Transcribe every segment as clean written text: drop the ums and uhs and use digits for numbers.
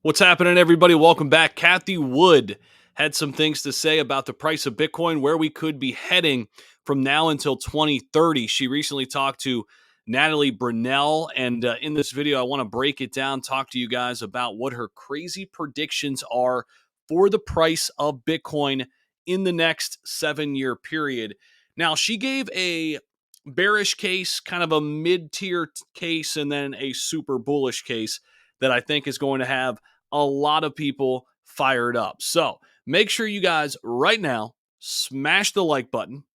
What's happening, everybody? Welcome back. Cathie Wood had some things to say about the price of Bitcoin, where we could be heading from now until 2030. She recently talked to Natalie Brunell, and in this video, I want to break it down, talk to you guys about what her crazy predictions are for the price of Bitcoin in the next 7-year period. Now, she gave a bearish case, kind of a mid-tier case, and then a super bullish case that I think is going to have a lot of people fired up. So make sure you guys right now smash the like button,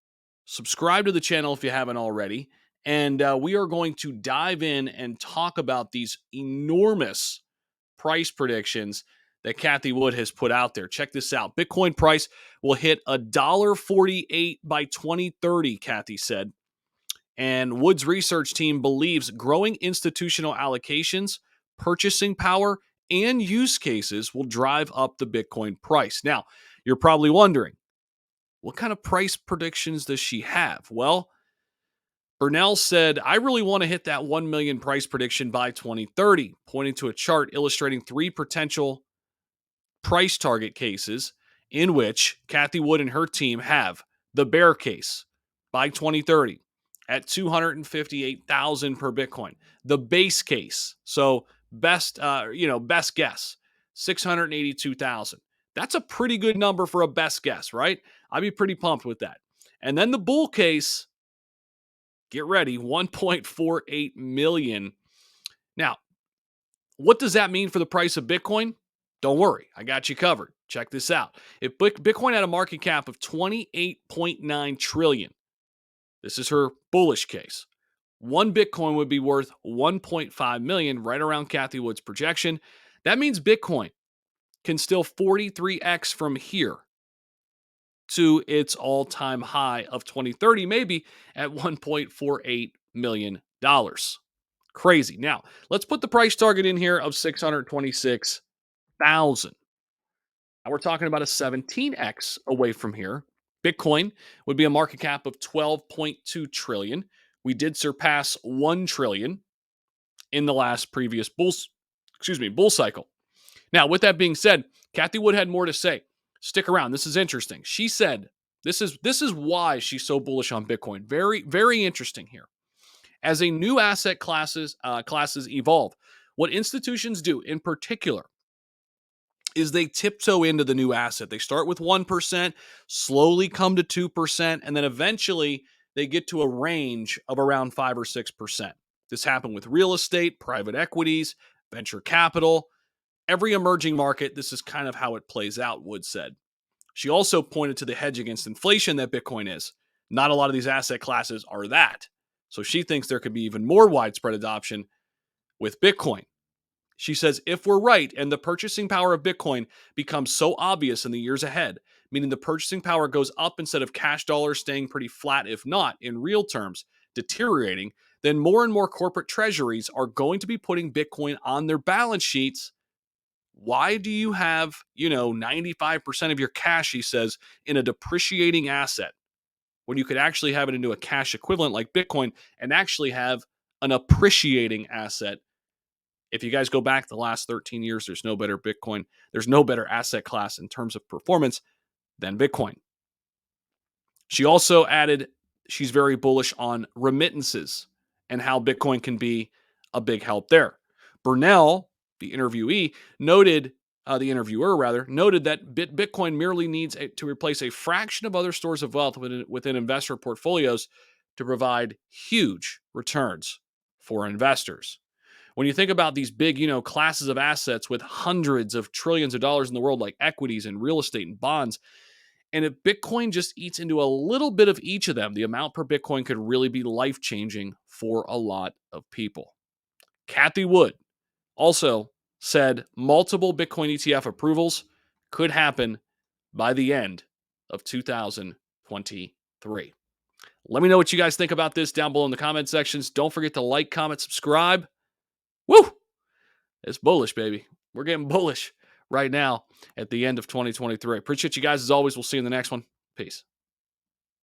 subscribe to the channel if you haven't already, and we are going to dive in and talk about these enormous price predictions that Cathie Wood has put out there. Check this out. Bitcoin price will hit $1.48 by 2030, Cathie said. And Wood's research team believes growing institutional allocations, purchasing power, and use cases will drive up the Bitcoin price. Now, you're probably wondering, what kind of price predictions does she have? Well, Burnell said, I really want to hit that 1 million price prediction by 2030, pointing to a chart illustrating 3 potential price target cases in which Cathie Wood and her team have the bear case by 2030 at 258,000 per Bitcoin. The base case, so best guess, 682,000. That's a pretty good number for a best guess, right? I'd be pretty pumped with that. And then the bull case, get ready, 1.48 million. Now, what does that mean for the price of Bitcoin? Don't worry, I got you covered. Check this out. If Bitcoin had a market cap of 28.9 trillion, this is her bullish case. One Bitcoin would be worth 1.5 million, right around Cathie Wood's projection. That means Bitcoin can still 43x from here to its all-time high of 2030, maybe at $1.48 million. Crazy. Now, let's put the price target in here of 626,000. Now we're talking about a 17x away from here. Bitcoin would be a market cap of 12.2 trillion. We did surpass 1 trillion in the last previous bull cycle. Now, with that being said, Cathie Wood had more to say. Stick around. This is interesting. She said this is why she's so bullish on Bitcoin. Very, very interesting here. As a new asset classes evolve, what institutions do in particular is they tiptoe into the new asset. They start with 1%, slowly come to 2%, and then eventually they get to a range of around 5 or 6%. This happened with real estate, private equities, venture capital. Every emerging market, this is kind of how it plays out, Wood said. She also pointed to the hedge against inflation that Bitcoin is. Not a lot of these asset classes are that. So she thinks there could be even more widespread adoption with Bitcoin. She says, if we're right and the purchasing power of Bitcoin becomes so obvious in the years ahead, meaning the purchasing power goes up instead of cash dollars staying pretty flat, if not in real terms, deteriorating, then more and more corporate treasuries are going to be putting Bitcoin on their balance sheets. Why do you have, 95% of your cash, he says, in a depreciating asset when you could actually have it into a cash equivalent like Bitcoin and actually have an appreciating asset? If you guys go back the last 13 years, there's no better Bitcoin. There's no better asset class in terms of performance than Bitcoin. She also added she's very bullish on remittances and how Bitcoin can be a big help there. Burnell, the interviewer, noted that Bitcoin merely needs to replace a fraction of other stores of wealth within investor portfolios to provide huge returns for investors. When you think about these big, classes of assets with hundreds of trillions of dollars in the world, like equities and real estate and bonds, and if Bitcoin just eats into a little bit of each of them, the amount per Bitcoin could really be life-changing for a lot of people. Cathie Wood also said multiple Bitcoin ETF approvals could happen by the end of 2023. Let me know what you guys think about this down below in the comment sections. Don't forget to like, comment, subscribe. Woo! It's bullish, baby. We're getting bullish right now at the end of 2023. Appreciate you guys as always. We'll see you in the next one. Peace.